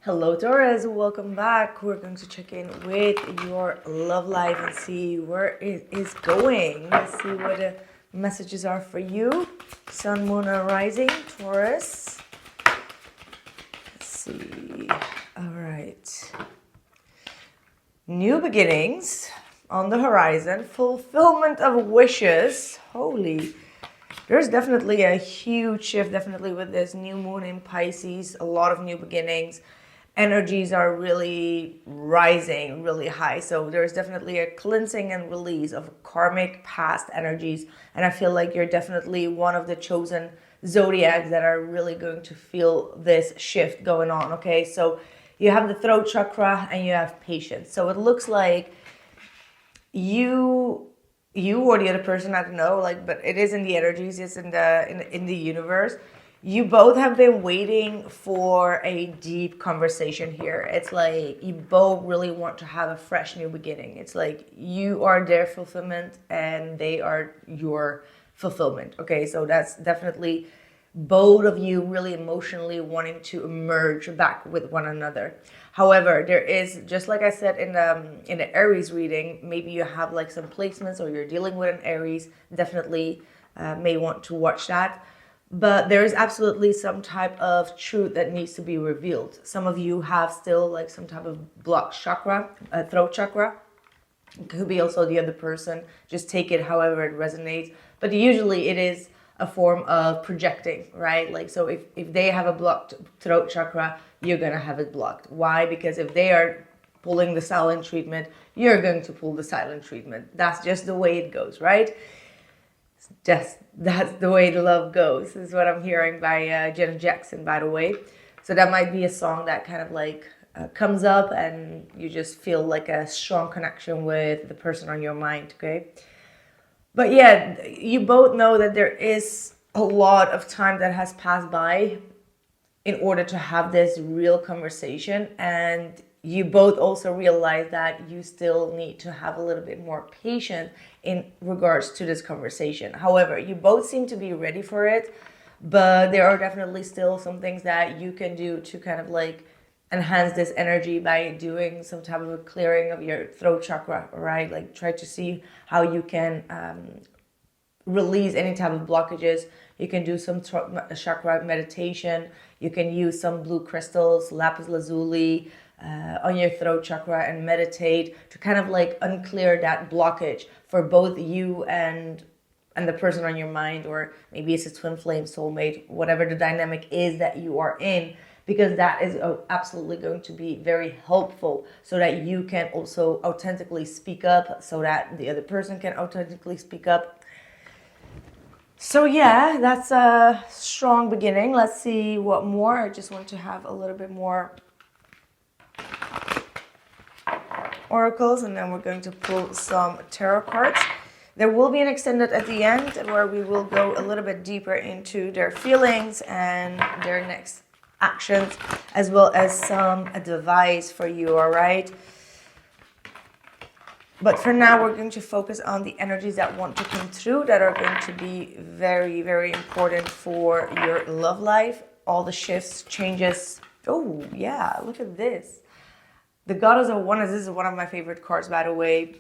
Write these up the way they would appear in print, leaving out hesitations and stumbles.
Hello Taurus, welcome back. We're going to check in with your love life and see where it is going. Let's see what the messages are for you. Sun, Moon, and Rising, Taurus. Let's see. All right. New beginnings on the horizon. Fulfillment of wishes. Holy. There's definitely a huge shift, definitely with this new moon in Pisces. A lot of new beginnings. Energies are really rising really high, so there's definitely a cleansing and release of karmic past energies, and I feel like you're definitely one of the chosen zodiacs that are really going to feel this shift going on. Okay, so you have the throat chakra and you have patience, so it looks like you or the other person, I don't know, like, but it is in the energies, it's in the universe. You both have been waiting for a deep conversation here. It's like you both really want to have a fresh new beginning. It's like you are their fulfillment and they are your fulfillment. Okay, so that's definitely both of you really emotionally wanting to emerge back with one another. However, there is, just like I said in the Aries reading, maybe you have like some placements or you're dealing with an Aries, definitely may want to watch that. But there is absolutely some type of truth that needs to be revealed. Some of you have still like some type of blocked chakra, throat chakra. It could be also the other person. Just take it however it resonates. But usually it is a form of projecting, right? Like, so if they have a blocked throat chakra, you're going to have it blocked. Why? Because if they are pulling the silent treatment, you're going to pull the silent treatment. That's just the way it goes, right? Just that's the way the love goes, is what I'm hearing by Janet Jackson, by the way. So that might be a song that kind of like comes up and you just feel like a strong connection with the person on your mind, okay? But yeah, you both know that there is a lot of time that has passed by in order to have this real conversation, and you both also realize that you still need to have a little bit more patience in regards to this conversation. However, you both seem to be ready for it, but there are definitely still some things that you can do to kind of like enhance this energy by doing some type of a clearing of your throat chakra, right? Like try to see how you can release any type of blockages. You can do some chakra meditation. You can use some blue crystals, lapis lazuli, on your throat chakra and meditate to kind of like unclear that blockage for both you and the person on your mind, or maybe it's a twin flame, soulmate, whatever the dynamic is that you are in, because that is absolutely going to be very helpful so that you can also authentically speak up, so that the other person can authentically speak up. So yeah, that's a strong beginning. Let's see what more. I just want to have a little bit more oracles, and then we're going to pull some tarot cards. There will be an extended at the end where we will go a little bit deeper into their feelings and their next actions, as well as some advice for you, all right? But for now, we're going to focus on the energies that want to come through, that are going to be very, very important for your love life. All the shifts, changes. Oh, yeah, look at this. The Goddess of Oneness, this is one of my favorite cards, by the way.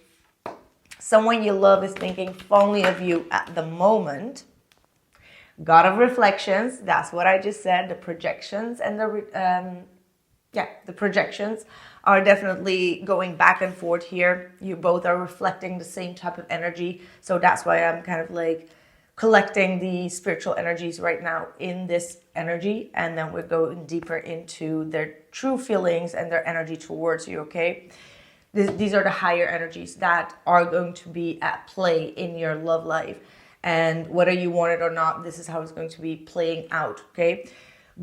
Someone you love is thinking fondly of you at the moment. God of Reflections, that's what I just said. The projections and the projections are definitely going back and forth here. You both are reflecting the same type of energy. So that's why I'm kind of like collecting the spiritual energies right now in this energy, and then we're going deeper into their true feelings and their energy towards you, okay? These are the higher energies that are going to be at play in your love life, and whether you want it or not, this is how it's going to be playing out, okay?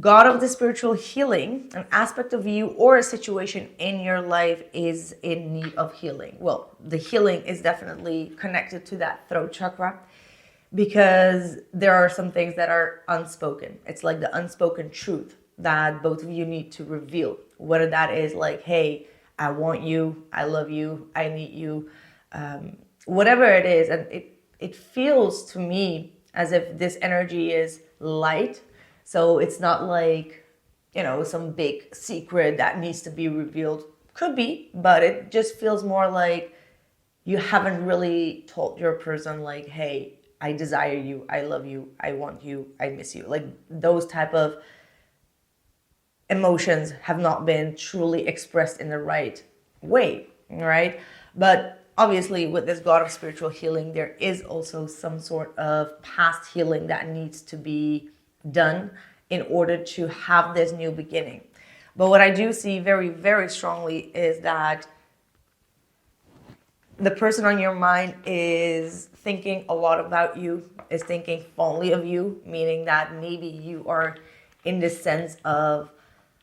God of the spiritual healing, an aspect of you or a situation in your life is in need of healing. Well, the healing is definitely connected to that throat chakra, because there are some things that are unspoken. It's like the unspoken truth that both of you need to reveal. Whether that is like, hey, I want you, I love you, I need you, whatever it is. And it feels to me as if this energy is light. So it's not like some big secret that needs to be revealed. Could be, but it just feels more like you haven't really told your person like, hey, I desire you, I love you, I want you, I miss you. Like those type of emotions have not been truly expressed in the right way, right? But obviously with this God of spiritual healing, there is also some sort of past healing that needs to be done in order to have this new beginning. But what I do see very, very strongly is that the person on your mind is thinking a lot about you, is thinking fondly of you, meaning that maybe you are in this sense of,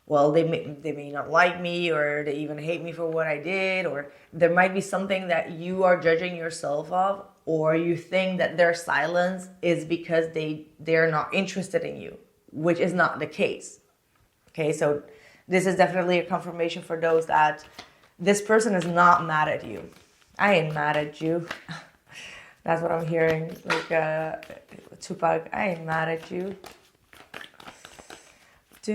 well, they may not like me, or they even hate me for what I did, or there might be something that you are judging yourself of, or you think that their silence is because they're not interested in you, which is not the case. Okay, so this is definitely a confirmation for those that this person is not mad at you. I ain't mad at you. That's what I'm hearing. Like Tupac, I ain't mad at you. I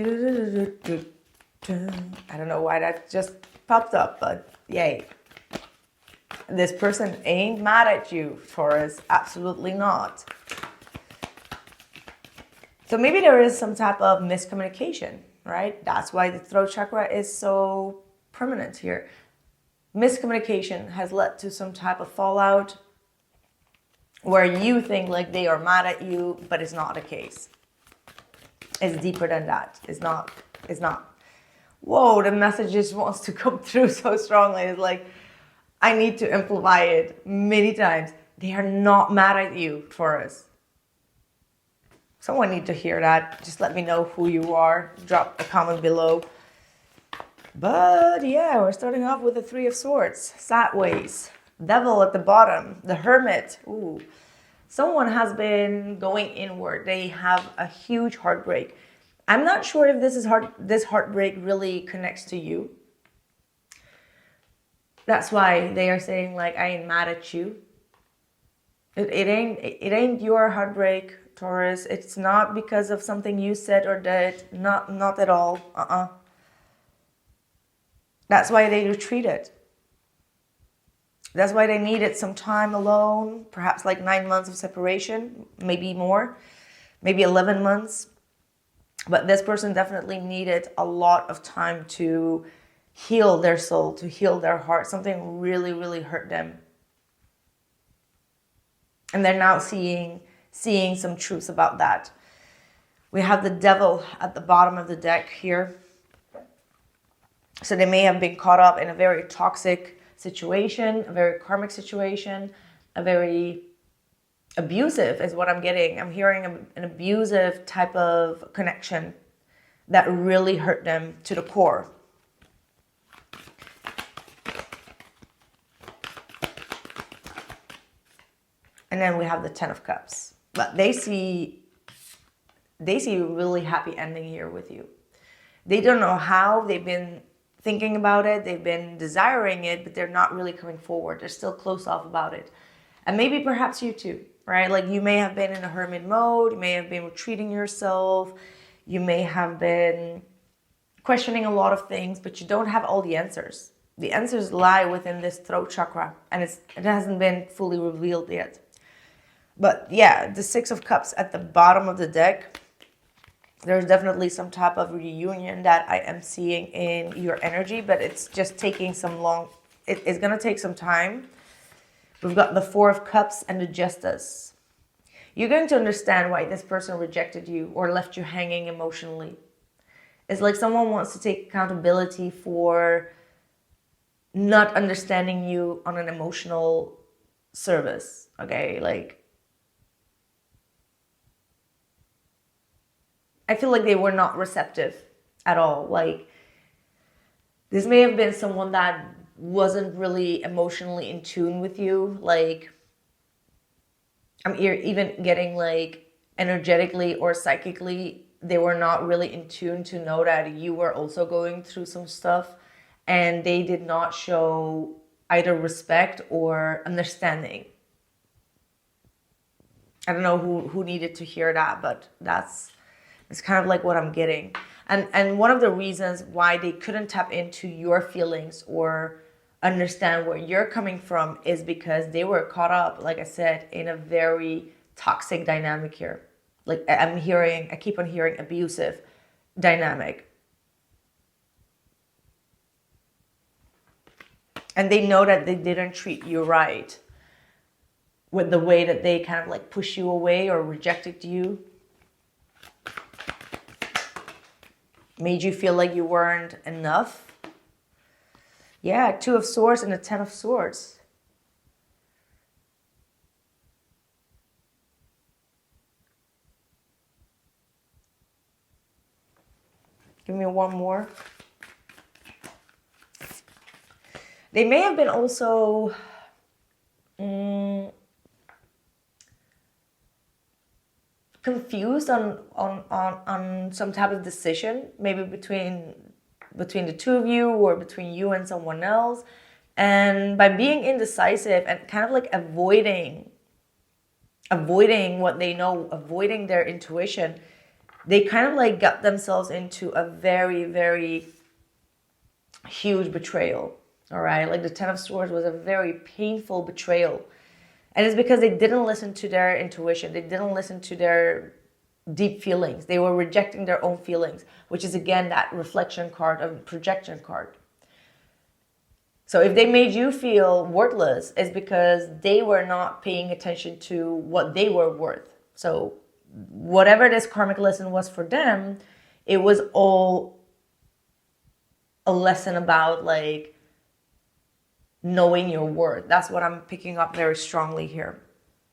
don't know why that just popped up, but yay. This person ain't mad at you, Taurus. Absolutely not. So maybe there is some type of miscommunication, right? That's why the throat chakra is so prominent here. Miscommunication has led to some type of fallout where you think like they are mad at you, but it's not the case. It's deeper than that. It's not. Whoa, the message just wants to come through so strongly. It's like, I need to amplify it many times. They are not mad at you, Taurus. Someone need to hear that. Just let me know who you are. Drop a comment below. But yeah, we're starting off with the Three of Swords. Sideways. Devil at the bottom. The Hermit. Ooh. Someone has been going inward. They have a huge heartbreak. I'm not sure if this heartbreak really connects to you. That's why they are saying like, I ain't mad at you. It ain't your heartbreak, Taurus. It's not because of something you said or did. Not at all. That's why they retreated. That's why they needed some time alone, perhaps like 9 months of separation, maybe more, maybe 11 months. But this person definitely needed a lot of time to heal their soul, to heal their heart. Something really, really hurt them. And they're now seeing some truths about that. We have the Devil at the bottom of the deck here. So they may have been caught up in a very toxic situation, a very karmic situation, a very abusive is what I'm getting. I'm hearing an abusive type of connection that really hurt them to the core. And then we have the Ten of Cups. But they see a really happy ending here with you. They don't know how. They've been thinking about it. They've been desiring it, but they're not really coming forward. They're still closed off about it. And maybe perhaps you too, right? Like you may have been in a hermit mode. You may have been retreating yourself. You may have been questioning a lot of things, but you don't have all the answers. The answers lie within this throat chakra, and it hasn't been fully revealed yet. But yeah, the Six of Cups at the bottom of the deck, there's definitely some type of reunion that I am seeing in your energy, but it's just taking it's going to take some time. We've got the Four of Cups and the Justice. You're going to understand why this person rejected you or left you hanging emotionally. It's like someone wants to take accountability for not understanding you on an emotional service, okay? Like, I feel like they were not receptive at all. Like, this may have been someone that wasn't really emotionally in tune with you. Like, I'm even getting like energetically or psychically, they were not really in tune to know that you were also going through some stuff, and they did not show either respect or understanding. I don't know who needed to hear that, but it's kind of like what I'm getting. And one of the reasons why they couldn't tap into your feelings or understand where you're coming from is because they were caught up, like I said, in a very toxic dynamic here. Like I keep on hearing abusive dynamic. And they know that they didn't treat you right with the way that they kind of like push you away or rejected you. Made you feel like you weren't enough. Yeah, 2 of Swords and the 10 of Swords. Give me one more. They may have been also confused on some type of decision, maybe between the two of you or between you and someone else. And by being indecisive and kind of like avoiding what they know, avoiding their intuition, they kind of like got themselves into a very, very huge betrayal. All right, like the 10 of Swords was a very painful betrayal. And it's because they didn't listen to their intuition. They didn't listen to their deep feelings. They were rejecting their own feelings, which is again that reflection card of projection card. So if they made you feel worthless, it's because they were not paying attention to what they were worth. So whatever this karmic lesson was for them, it was all a lesson about like knowing your worth. That's what I'm picking up very strongly here.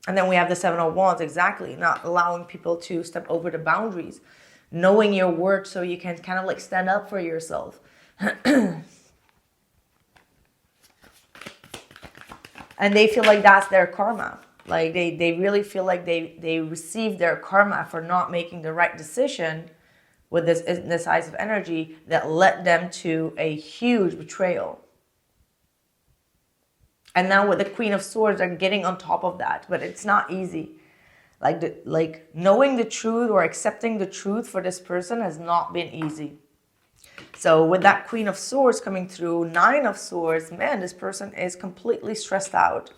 And then we have the 7 of Wands, exactly. Not allowing people to step over the boundaries. Knowing your worth so you can kind of like stand up for yourself. And they feel like that's their karma. Like they really feel like they received their karma for not making the right decision with this indecisive energy that led them to a huge betrayal. And now with the Queen of Swords, they're getting on top of that. But it's not easy. Like knowing the truth or accepting the truth for this person has not been easy. So with that Queen of Swords coming through, 9 of Swords, man, this person is completely stressed out.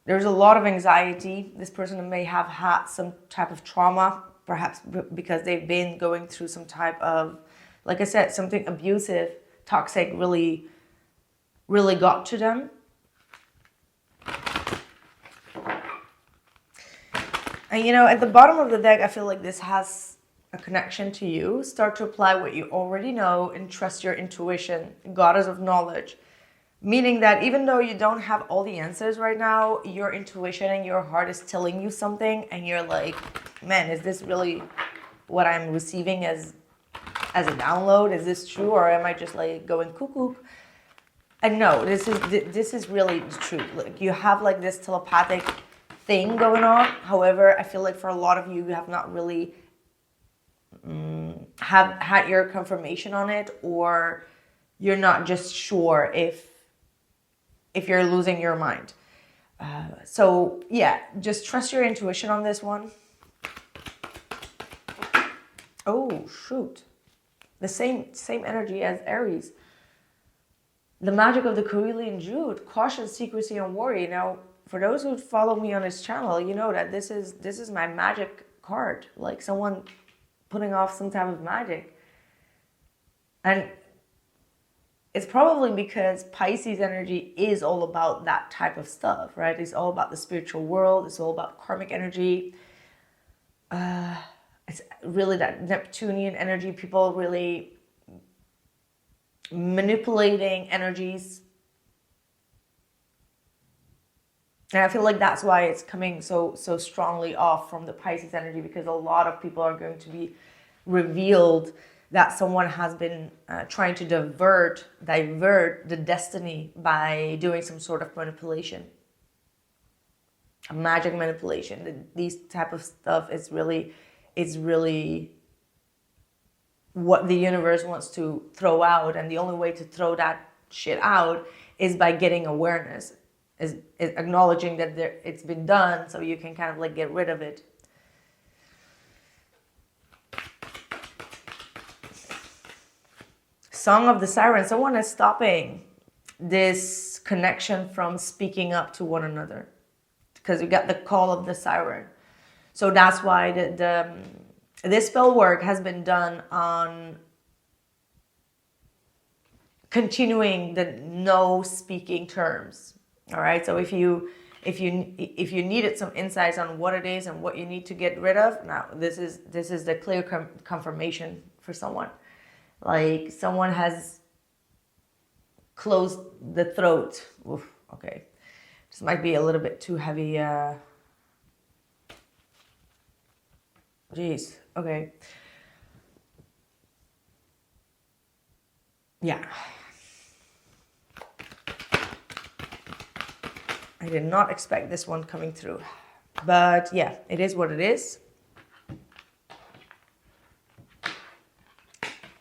There's a lot of anxiety. This person may have had some type of trauma, perhaps because they've been going through some type of, like I said, something abusive, toxic, really got to them. And you know, at the bottom of the deck, I feel like this has a connection to you. Start to apply what you already know and trust your intuition, goddess of knowledge. Meaning that even though you don't have all the answers right now, your intuition and your heart is telling you something and you're like, man, is this really what I'm receiving as a download? Is this true, or am I just like going cuckoo? And no, this is really the truth. Like you have like this telepathic thing going on. However, I feel like for a lot of you, you have not really have had your confirmation on it, or you're not just sure if you're losing your mind. So yeah, just trust your intuition on this one. Oh shoot, the same energy as Aries. The magic of the Carillion Jute, caution, secrecy, and worry. Now, for those who follow me on this channel, you know that this is my magic card, like someone putting off some type of magic. And it's probably because Pisces energy is all about that type of stuff, right? It's all about the spiritual world. It's all about karmic energy. It's really that Neptunian energy, people really manipulating energies. And I feel like that's why it's coming so strongly off from the Pisces energy, because a lot of people are going to be revealed that someone has been trying to divert the destiny by doing some sort of manipulation. A magic manipulation. These type of stuff is really what the universe wants to throw out, and the only way to throw that shit out is by getting awareness, is acknowledging that it's been done, so you can kind of like get rid of it. Song of the Siren, someone is stopping this connection from speaking up to one another, because you got the call of the siren. So that's why this spell work has been done on continuing the no speaking terms. All right. So if you needed some insights on what it is and what you need to get rid of, now this is the clear confirmation for someone. Like someone has closed the throat. Oof, okay. This might be a little bit too heavy. Jeez. Okay. Yeah. I did not expect this one coming through. But yeah, it is what it is.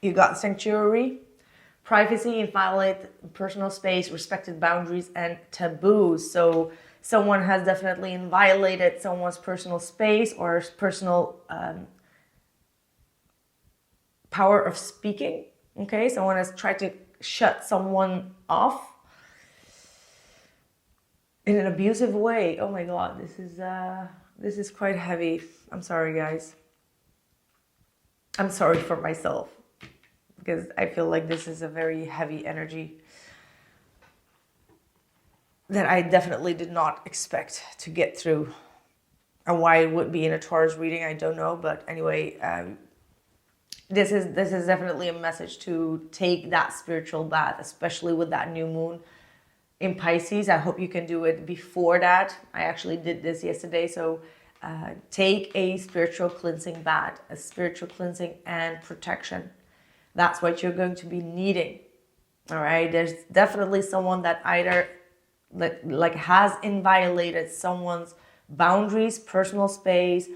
You got sanctuary, privacy, inviolate personal space, respected boundaries, and taboos. So someone has definitely violated someone's personal space or personal power of speaking. Okay, someone has tried to shut someone off in an abusive way. Oh my God, this is quite heavy. I'm sorry, guys. I'm sorry for myself, because I feel like this is a very heavy energy that I definitely did not expect to get through. And why it would be in a Taurus reading, I don't know. But anyway, this is definitely a message to take that spiritual bath, especially with that new moon in Pisces. I hope you can do it before that. I actually did this yesterday. So take a spiritual cleansing bath, a spiritual cleansing and protection. That's what you're going to be needing. All right. There's definitely someone that either like has violated someone's boundaries, personal space.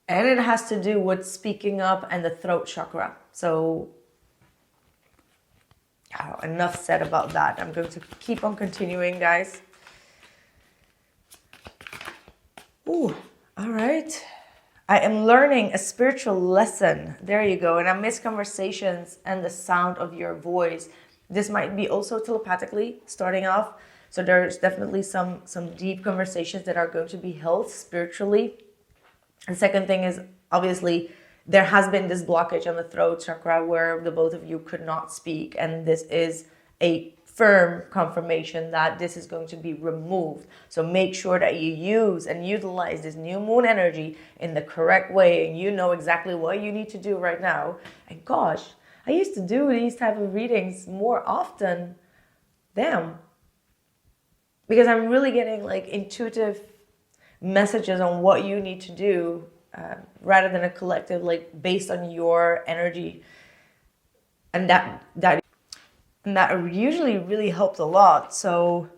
And it has to do with speaking up and the throat chakra. So enough said about that. I'm going to keep on continuing, guys. Ooh, all right. I am learning a spiritual lesson. There you go. And I miss conversations and the sound of your voice. This might be also telepathically starting off. So there's definitely some deep conversations that are going to be held spiritually. And second thing is, obviously, there has been this blockage on the throat chakra where the both of you could not speak. And this is a firm confirmation that this is going to be removed. So make sure that you use and utilize this new moon energy in the correct way. And you know exactly what you need to do right now. And gosh, I used to do these type of readings more often. Damn. Because I'm really getting like intuitive messages on what you need to do rather than a collective, like based on your energy. And that usually really helped a lot. So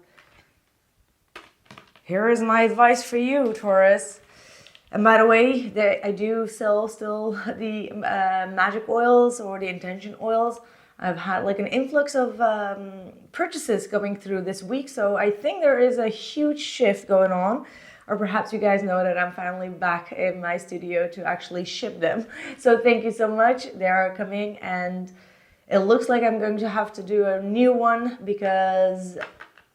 here is my advice for you, Taurus. And by the way, I do sell still the magic oils or the intention oils. I've had like an influx of purchases coming through this week. So I think there is a huge shift going on. Or perhaps you guys know that I'm finally back in my studio to actually ship them. So thank you so much. They are coming, and it looks like I'm going to have to do a new one because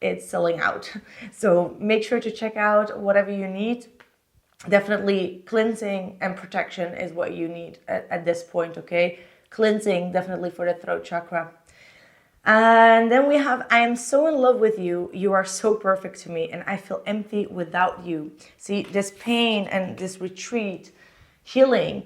it's selling out. So make sure to check out whatever you need. Definitely cleansing and protection is what you need at this point, okay? Cleansing definitely for the throat chakra. And then we have, I am so in love with you. You are so perfect to me, and I feel empty without you. See, this pain and this retreat, healing,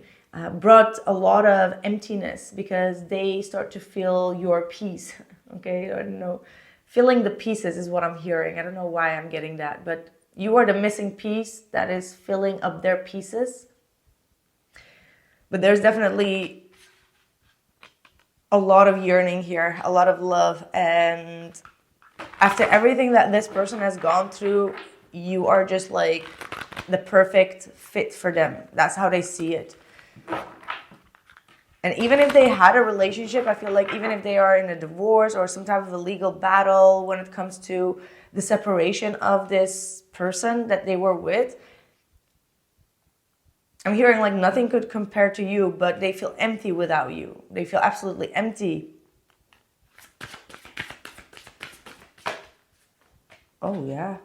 brought a lot of emptiness because they start to feel your peace. Okay, I don't know. Filling the pieces is what I'm hearing. I don't know why I'm getting that, but you are the missing piece that is filling up their pieces. But there's definitely a lot of yearning here, a lot of love. And after everything that this person has gone through, you are just like the perfect fit for them. That's how they see it. And even if they had a relationship, I feel like even if they are in a divorce or some type of a legal battle when it comes to the separation of this person that they were with, I'm hearing like nothing could compare to you, but they feel empty without you. They feel absolutely empty. Oh, yeah.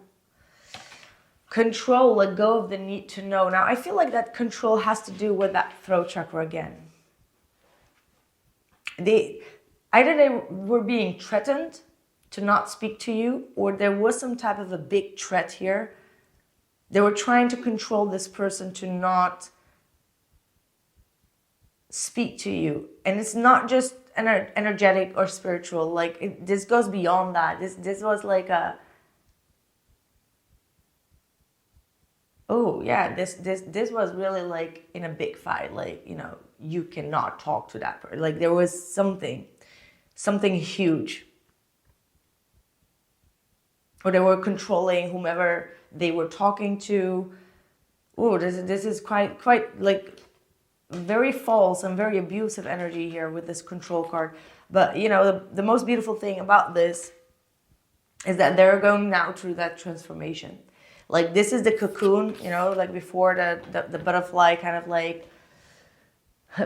Control, let go of the need to know. Now, I feel like that control has to do with that throat chakra again. Either they were being threatened to not speak to you, or there was some type of a big threat here. They were trying to control this person to not speak to you. And it's not just energetic or spiritual. Like, this goes beyond that. This was like a... Oh, yeah, this was really like in a big fight. Like, you know, you cannot talk to that person. Like, there was something huge. Or they were controlling whomever they were talking to. Oh, this is quite like very false and very abusive energy here with this control card. But, you know, the most beautiful thing about this is that they're going now through that transformation. Like, this is the cocoon, you know, like before the butterfly kind of like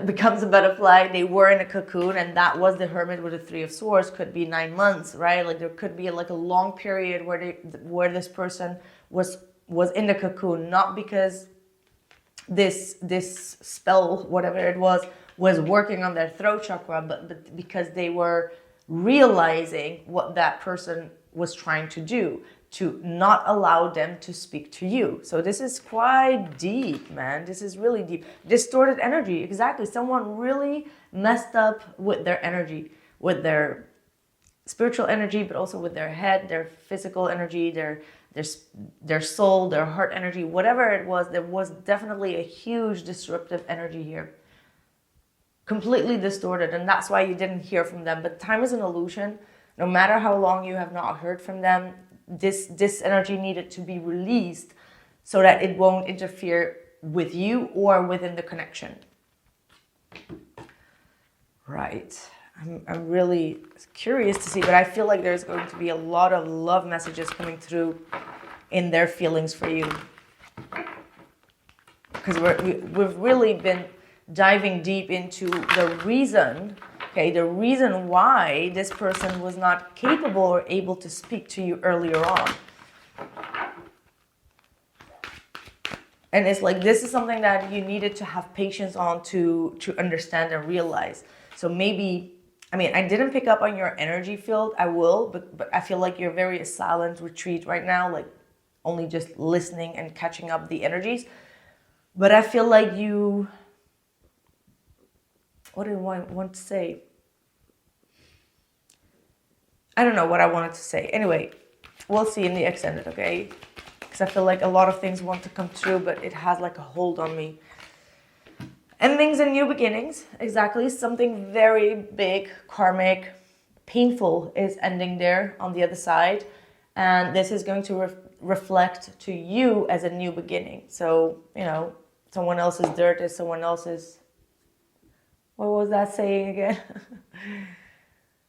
becomes a butterfly. They were in a cocoon, and that was the Hermit with the Three of Swords. Could be 9 months, right? Like, there could be like a long period where this person was in the cocoon, not because this spell, whatever it was working on their throat chakra, but because they were realizing what that person was trying to do, to not allow them to speak to you. So this is quite deep, man. This is really deep. Distorted energy, exactly. Someone really messed up with their energy, with their spiritual energy, but also with their head, their physical energy, their soul, their heart energy, whatever it was. There was definitely a huge disruptive energy here. Completely distorted, and that's why you didn't hear from them. But time is an illusion. No matter how long you have not heard from them, this energy needed to be released so that it won't interfere with you or within the connection. Right. I'm really curious to see, but I feel like there's going to be a lot of love messages coming through in their feelings for you. Because we've really been diving deep into the reason, okay, the reason why this person was not capable or able to speak to you earlier on. And it's like, this is something that you needed to have patience on to understand and realize. So maybe, I mean, I didn't pick up on your energy field. I will, but I feel like you're very silent retreat right now, like only just listening and catching up the energies. But I feel like you, what do I want to say? I don't know what I wanted to say. Anyway, we'll see in the extended, okay? Because I feel like a lot of things want to come true, but it has like a hold on me. Endings and new beginnings, exactly. Something very big, karmic, painful is ending there on the other side. And this is going to reflect to you as a new beginning. So, you know, someone else's dirt is someone else's... What was that saying again?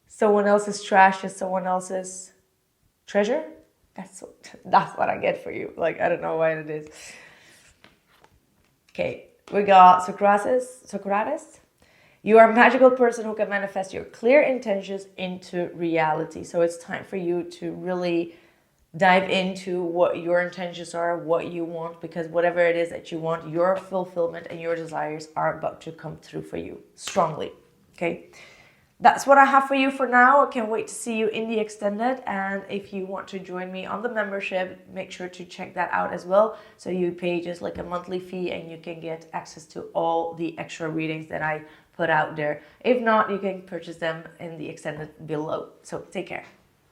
Someone else's trash is someone else's treasure? That's what I get for you. Like, I don't know why it is. Okay, we got Socrates. You are a magical person who can manifest your clear intentions into reality. So it's time for you to really dive into what your intentions are, what you want, because whatever it is that you want, your fulfillment and your desires are about to come through for you strongly. Okay, that's what I have for you for now. I can't wait to see you in the extended. And if you want to join me on the membership, make sure to check that out as well. So you pay just like a monthly fee and you can get access to all the extra readings that I put out there. If not, you can purchase them in the extended below. So take care.